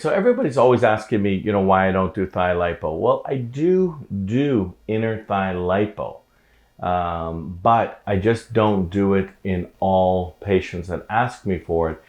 So everybody's always asking me, why I don't do thigh lipo. Well, I do inner thigh lipo, but I just don't do it in all patients that ask me for it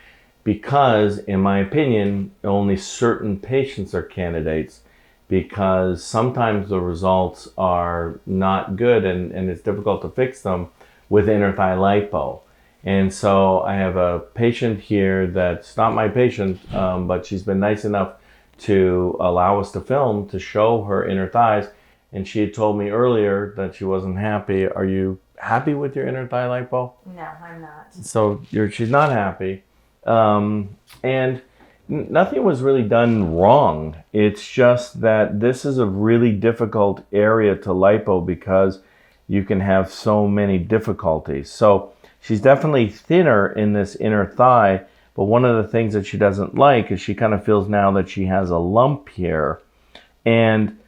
because, in my opinion, only certain patients are candidates because sometimes the results are not good and it's difficult to fix them with inner thigh lipo. And so I have a patient here that's not my patient, but she's been nice enough to allow us to film to show her inner thighs. And she had told me earlier that she wasn't happy. Are you happy with your inner thigh lipo? No, I'm not. So she's not happy. And nothing was really done wrong. It's just that this is a really difficult area to lipo because you can have so many difficulties. So she's definitely thinner in this inner thigh, but one of the things that she doesn't like is she kind of feels now that she has a lump here. And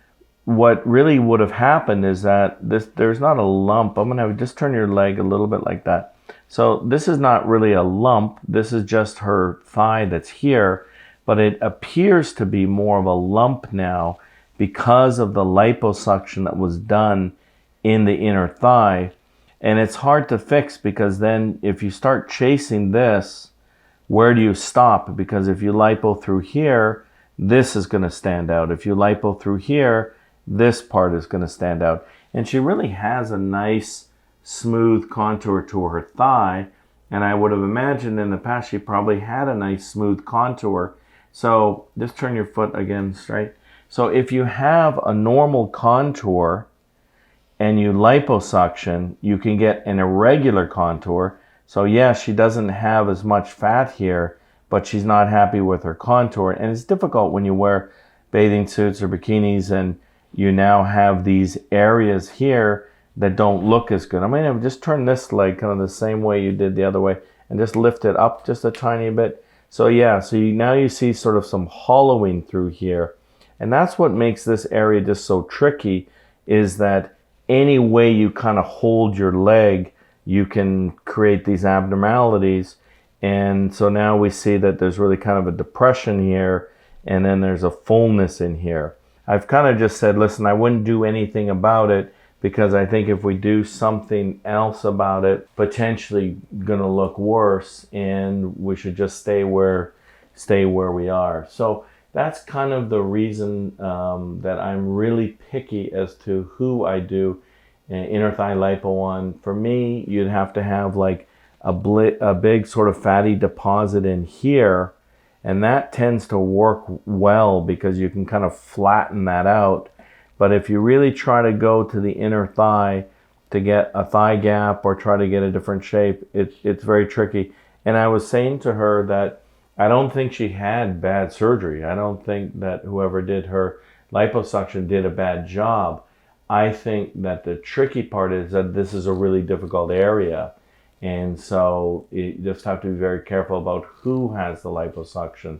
what really would have happened is that there's not a lump. I'm gonna just turn your leg a little bit like that. So this is not really a lump. This is just her thigh that's here, but it appears to be more of a lump now because of the liposuction that was done in the inner thigh. And it's hard to fix because then if you start chasing this, where do you stop? Because if you lipo through here, this is going to stand out. If you lipo through here, this part is going to stand out. And she really has a nice smooth contour to her thigh. And I would have imagined in the past she probably had a nice smooth contour. So just turn your foot again straight. So if you have a normal contour and you liposuction, you can get an irregular contour. So yeah, she doesn't have as much fat here, but she's not happy with her contour. And it's difficult when you wear bathing suits or bikinis and you now have these areas here that don't look as good. I'm going to just turn this leg kind of the same way you did the other way and just lift it up just a tiny bit. So yeah, so now you see sort of some hollowing through here. And that's what makes this area just so tricky, is that any way you kind of hold your leg, you can create these abnormalities. And so now we see that there's really kind of a depression here, and then there's a fullness in here. I've kind of just said, listen, I wouldn't do anything about it because I think if we do something else about it, potentially gonna look worse, and we should just stay where we are. So that's kind of the reason that I'm really picky as to who I do inner thigh lipo on. For me, you'd have to have like a big sort of fatty deposit in here, and that tends to work well because you can kind of flatten that out. But if you really try to go to the inner thigh to get a thigh gap or try to get a different shape, it's very tricky. And I was saying to her that I don't think she had bad surgery. I don't think that whoever did her liposuction did a bad job. I think that the tricky part is that this is a really difficult area. And so you just have to be very careful about who has the liposuction.